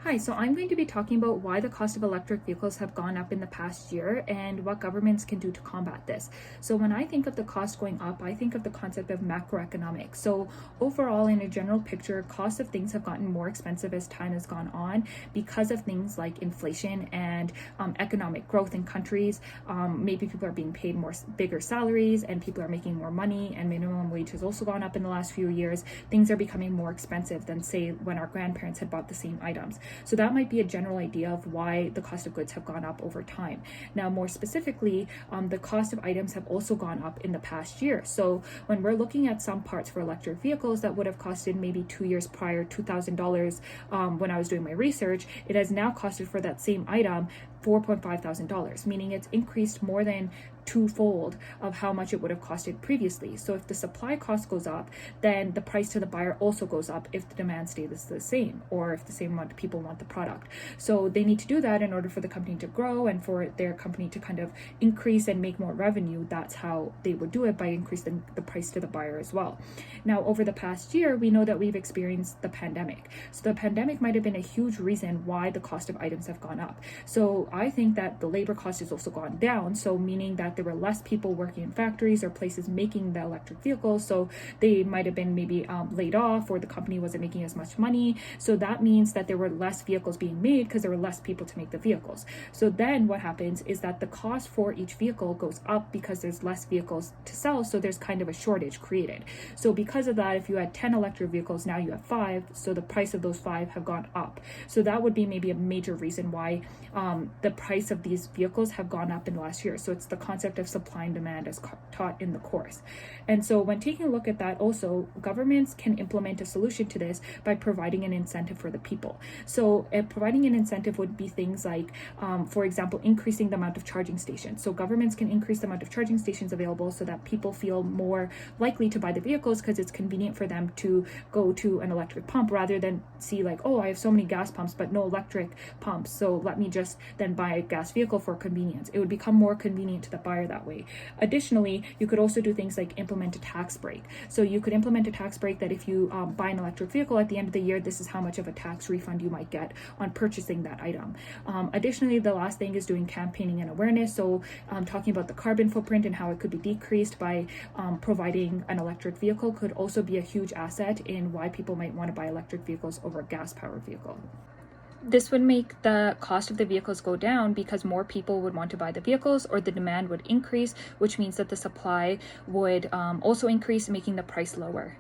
Hi, so I'm going to be talking about why the cost of electric vehicles have gone up in the past year and what governments can do to combat this. So when I think of the cost going up, I think of the concept of macroeconomics. So overall, in a general picture, costs of things have gotten more expensive as time has gone on because of things like inflation and economic growth in countries. Maybe people are being paid bigger salaries and people are making more money, and minimum wage has also gone up in the last few years. Things are becoming more expensive than, say, when our grandparents had bought the same items. So that might be a general idea of why the cost of goods have gone up over time. Now, more specifically, the cost of items have also gone up in the past year. So when we're looking at some parts for electric vehicles that would have costed maybe 2 years prior $2,000 when I was doing my research, it has now costed for that same item $4,500, meaning it's increased more than twofold of how much it would have costed previously. So if the supply cost goes up, then the price to the buyer also goes up if the demand stays the same, or if the same amount of people want the product. So they need to do that in order for the company to grow and for their company to kind of increase and make more revenue. That's how they would do it, by increasing the price to the buyer as well. Now, over the past year, we know that we've experienced the pandemic. So the pandemic might have been a huge reason why the cost of items have gone up. So I think that the labor cost has also gone down. So meaning that there were less people working in factories or places making the electric vehicles. So they might have been maybe laid off, or the company wasn't making as much money. So that means that there were less vehicles being made because there were less people to make the vehicles. So then what happens is that the cost for each vehicle goes up because there's less vehicles to sell. So there's kind of a shortage created. So because of that, if you had 10 electric vehicles, now you have 5. So the price of those 5 have gone up. So that would be maybe a major reason why the price of these vehicles have gone up in the last year. So it's the concept of supply and demand as taught in the course. And so when taking a look at that, also governments can implement a solution to this by providing an incentive for the people. So providing an incentive would be things like, for example, increasing the amount of charging stations. So governments can increase the amount of charging stations available so that people feel more likely to buy the vehicles because it's convenient for them to go to an electric pump rather than see like, oh, I have so many gas pumps but no electric pumps, so let me just then buy a gas vehicle for convenience. It would become more convenient to the buyer that way. Additionally, you could also do things like implement a tax break. So you could implement a tax break that if you buy an electric vehicle at the end of the year, this is how much of a tax refund you might get on purchasing that item. Additionally, the last thing is doing campaigning and awareness. So talking about the carbon footprint and how it could be decreased by providing an electric vehicle could also be a huge asset in why people might want to buy electric vehicles over a gas-powered vehicle. This would make the cost of the vehicles go down because more people would want to buy the vehicles, or the demand would increase, which means that the supply would also increase, making the price lower.